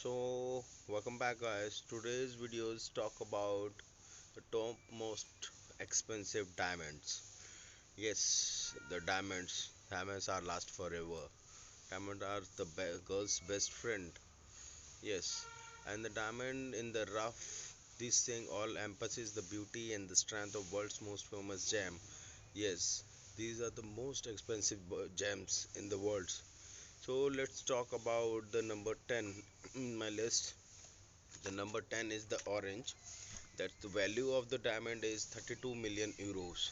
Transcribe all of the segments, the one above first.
So, welcome back, guys. Today's videos talk about the top most expensive diamonds. Yes, the diamonds. Diamonds are last forever. Diamonds are the girl's best friend. Yes, and the diamond in the rough. This thing all emphasizes the beauty and the strength of world's most famous gem. Yes, these are the most expensive gems in the world. So let's talk about the number 10 in my list. The number 10 is the orange. That the value of the diamond is 32 million euros.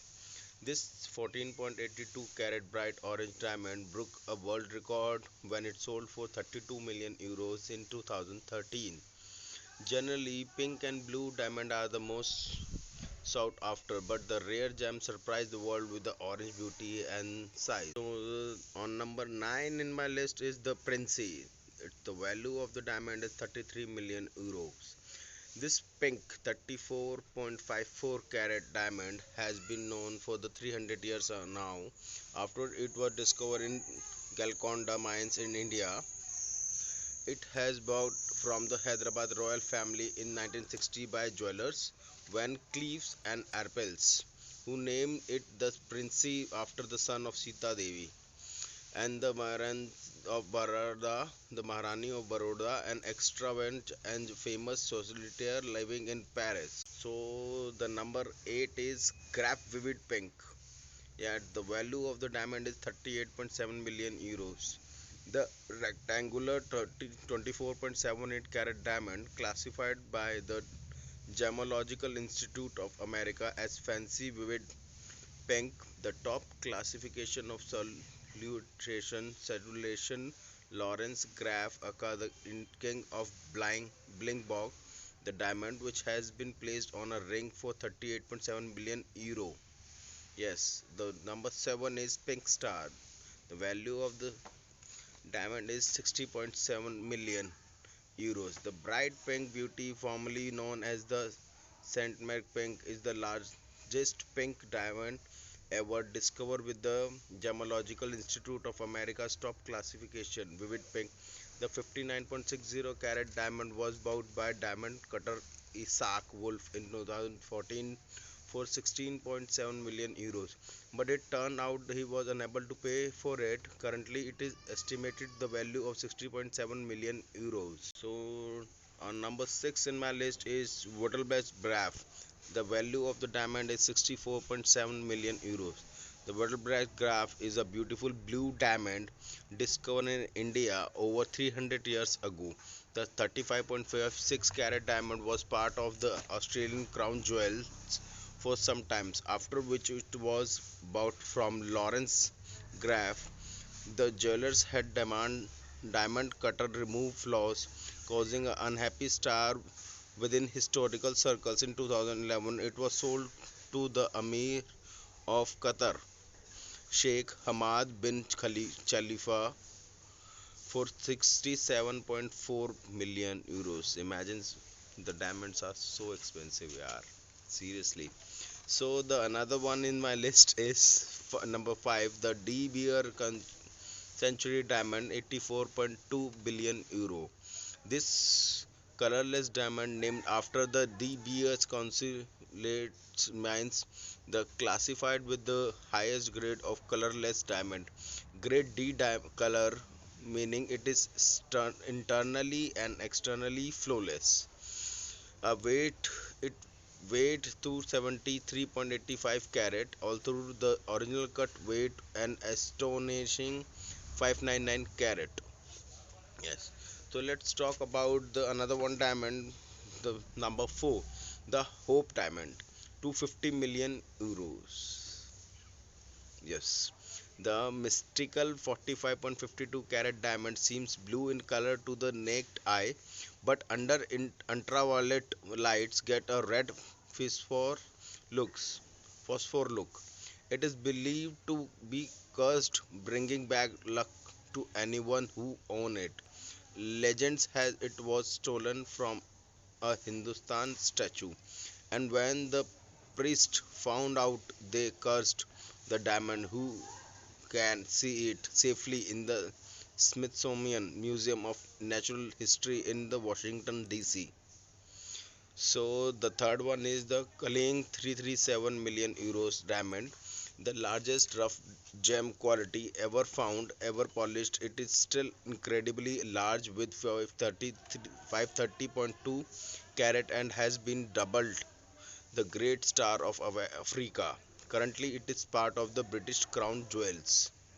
This 14.82 carat bright orange diamond broke a world record when it sold for 32 million euros in 2013. Generally, pink and blue diamond are the most sought after, but the rare gem surprised the world with the orange beauty and size. So, on number 9 in my list is the Princey. The value of the diamond is 33 million euros. This pink 34.54 carat diamond has been known for the 300 years now. After it was discovered in Golconda mines in India, it has bought from the Hyderabad royal family in 1960 by jewelers Van Cleves and Arpels, who named it the Princey after the son of Sita Devi and the Maharani of Baroda, an extravagant and famous solitaire living in Paris. So the number 8 is Grap Vivid Pink. Yeah, the value of the diamond is 38.7 million euros. The rectangular 24.78 carat diamond, classified by the Gemological Institute of America as fancy vivid pink, the top classification of cellulation, Lawrence Graf Aka, the king of Blingborg, the diamond which has been placed on a ring for 38.7 billion euro. Yes, the number 7 is Pink Star. The value of the diamond is 60.7 million euros. The bright pink beauty, formerly known as the Saint Mark Pink, is the largest pink diamond ever discovered with the Gemological Institute of America's top classification, Vivid Pink. The 59.60 carat diamond was bought by diamond cutter Isaac Wolf in 2014 for 16.7 million euros, but it turned out he was unable to pay for it. Currently, it is estimated the value of 60.7 million euros. So, on number 6 in my list is Waterblast Graph. The value of the diamond is 64.7 million euros. The Waterblast Graph is a beautiful blue diamond discovered in India over 300 years ago. The 35.56 carat diamond was part of the Australian crown jewels for some times, after which it was bought from Lawrence Graf. The jewelers had diamond cutter remove flaws, causing an unhappy star within historical circles. In 2011, it was sold to the Amir of Qatar, Sheikh Hamad bin Khalifa, for 67.4 million euros. Imagine, the diamonds are so expensive, yeah. Seriously. So the another one in my list is number 5, the De Beer Century Diamond, 84.2 billion euro. This colorless diamond, named after the De Beers consulate mines, the classified with the highest grade of colorless diamond, grade D color, meaning it is internally and externally flawless. Weight, it weighed to 73.85 carat, although the original cut weighed an astonishing 599 carat. Yes. So let's talk about the another one diamond, the number 4, the Hope Diamond, 250 million euros. Yes. The mystical 45.52 carat diamond seems blue in color to the naked eye, but under ultraviolet lights get a red phosphor looks phosphor look. It is believed to be cursed, bringing back luck to anyone who own it. Legends has it was stolen from a Hindustan statue, and when the priest found out, they cursed the diamond. Who can see it safely in the Smithsonian Museum of Natural History in the Washington DC. So the third one is the Kaling 337 million euros diamond, the largest rough gem quality ever found, ever polished. It is still incredibly large with 530.2 carat and has been dubbed the Great Star of Africa. Currently, it is part of the British Crown Jewels.